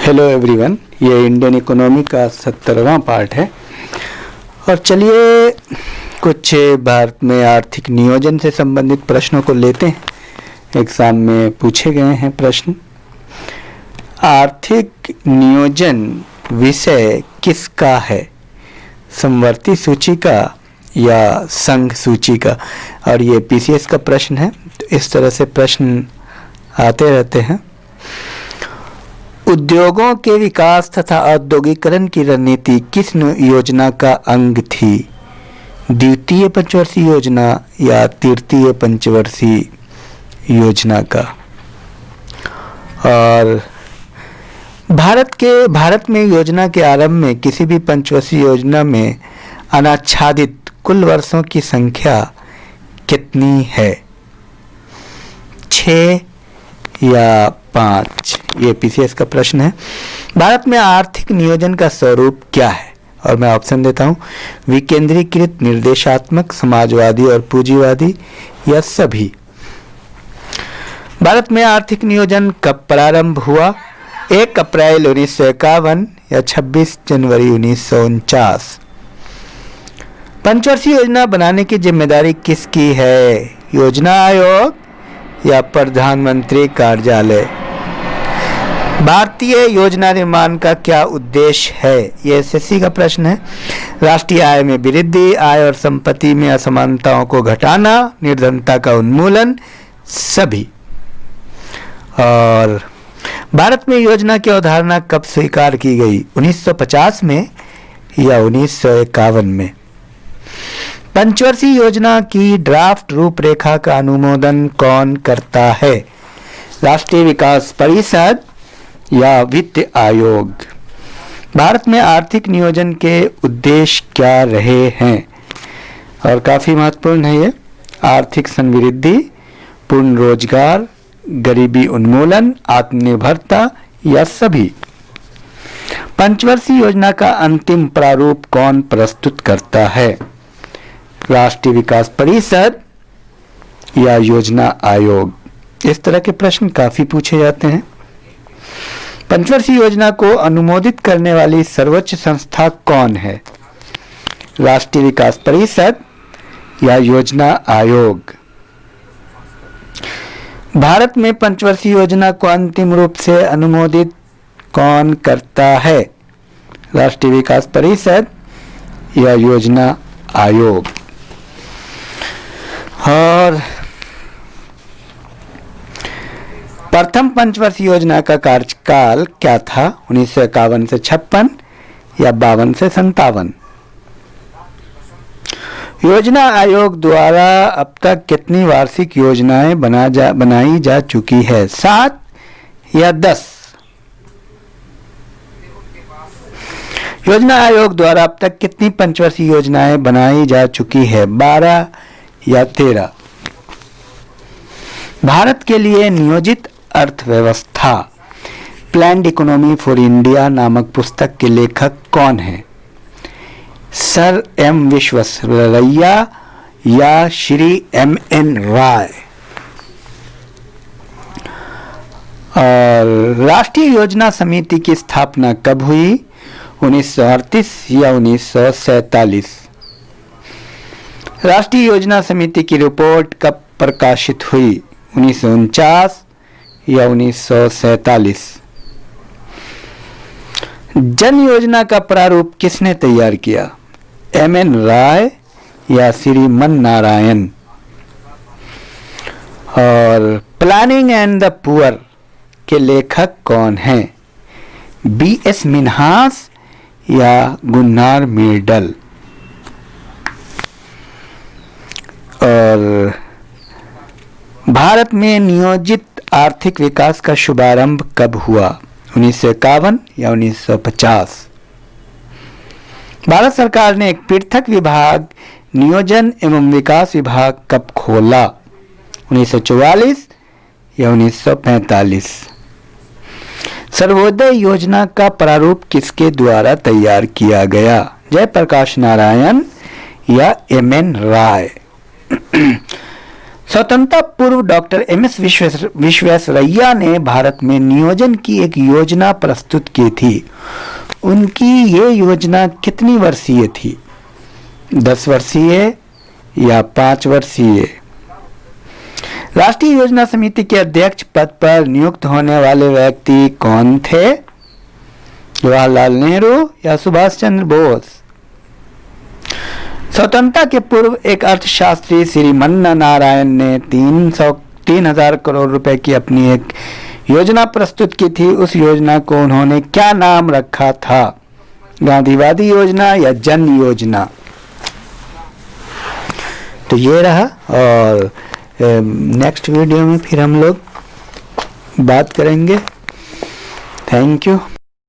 Hello everyone, ये Indian economy का 70वां part है। और चलिए कुछ भारत में आर्थिक नियोजन से संबंधित प्रश्नों को लेते हैं। एग्जाम में पूछे गए हैं प्रश्न। आर्थिक नियोजन विषय किसका है? समवर्ती सूची का या संघ सूची का? और ये पीसीएस का प्रश्न है, तो इस तरह से प्रश्न आते रहते हैं। उद्योगों के विकास तथा औद्योगिकरण की रणनीति किस योजना का अंग थी? द्वितीय पंचवर्षीय योजना या तृतीय पंचवर्षीय योजना का? और भारत में योजना के आरंभ में किसी भी पंचवर्षीय योजना में अनाच्छादित कुल वर्षों की संख्या कितनी है? 6 या 5? ये पीसीएस का प्रश्न है। भारत में आर्थिक नियोजन का स्वरूप क्या है? और मैं ऑप्शन देता हूं, विकेंद्रीकृत, निर्देशात्मक, समाजवादी और पूंजीवादी, या सभी। भारत में आर्थिक नियोजन कब प्रारंभ हुआ? 1 अप्रैल 1951 या 26 जनवरी 1949? पंचवर्षीय योजना बनाने की जिम्मेदारी किसकी है? योजना आयोग या प्रधानमंत्री कार्यालय? भारतीय योजना निर्माण का क्या उद्देश्य है? ये एसएससी का प्रश्न है। राष्ट्रीय आय में वृद्धि, आय और संपत्ति में असमानताओं को घटाना, निर्धनता का उन्मूलन, सभी। और भारत में योजना की अवधारणा कब स्वीकार की गई? 1950 में या 1951 में? पंचवर्षीय योजना की ड्राफ्ट रूपरेखा का अनुमोदन कौन करता है? राष्ट्रीय विकास परिषद या वित्त आयोग? भारत में आर्थिक नियोजन के उद्देश्य क्या रहे हैं? और काफी महत्वपूर्ण है ये। आर्थिक समृद्धि, पूर्ण रोजगार, गरीबी उन्मूलन, आत्मनिर्भरता, या सभी? पंचवर्षीय योजना का अंतिम प्रारूप कौन प्रस्तुत करता है? राष्ट्रीय विकास परिषद या योजना आयोग? इस तरह के प्रश्न काफी पूछे जाते हैं। पंचवर्षीय योजना को अनुमोदित करने वाली सर्वोच्च संस्था कौन है? राष्ट्रीय विकास परिषद या योजना आयोग? भारत में पंचवर्षीय योजना को अंतिम रूप से अनुमोदित कौन करता है? राष्ट्रीय विकास परिषद या योजना आयोग? और प्रथम पंचवर्षीय योजना का कार्यकाल क्या था? 1951 से 56 या 52 से 57? योजना आयोग द्वारा अब तक कितनी वार्षिक योजनाएं बनाई जा चुकी है? 7 या 10? योजना आयोग द्वारा अब तक कितनी पंचवर्षीय योजनाएं बनाई जा चुकी है? 12 या 13? भारत के लिए नियोजित अर्थव्यवस्था, प्लान्ड इकोनॉमी फॉर इंडिया नामक पुस्तक के लेखक कौन है? सर एम विश्वेश्वरैया या श्री एम.एन. राय? और राष्ट्रीय योजना समिति की स्थापना कब हुई? 1938 या 1947? राष्ट्रीय योजना समिति की रिपोर्ट कब प्रकाशित हुई? 1949 या 1947? जन योजना का प्रारूप किसने तैयार किया? एम.एन. राय या श्रीमन नारायण? और प्लानिंग एंड द पुअर के लेखक कौन हैं? बी.एस. मिन्हास या गुन्नार मिर्डल? और भारत में नियोजित आर्थिक विकास का शुभारंभ कब हुआ? 1951 या 1950? भारत सरकार ने एक पृथक विभाग नियोजन एवं विकास विभाग कब खोला? 1944 या 1945? सर्वोदय योजना का प्रारूप किसके द्वारा तैयार किया गया? जयप्रकाश नारायण या एम.एन. राय? स्वतंत्रता पूर्व डॉक्टर एम.एस. विश्वेश्वरैया ने भारत में नियोजन की एक योजना प्रस्तुत की थी। उनकी ये योजना कितनी वर्षीय थी? 10 वर्षीय या 5 वर्षीय? राष्ट्रीय योजना समिति के अध्यक्ष पद पर नियुक्त होने वाले व्यक्ति कौन थे? जवाहरलाल नेहरू या सुभाष चंद्र बोस? स्वतंत्रता के पूर्व एक अर्थशास्त्री श्री मन्ना नारायण ने 3,000 करोड़ रुपए की अपनी एक योजना प्रस्तुत की थी। उस योजना को उन्होंने क्या नाम रखा था? गांधीवादी योजना या जन योजना? तो ये रहा, और नेक्स्ट वीडियो में फिर हम लोग बात करेंगे। Thank you.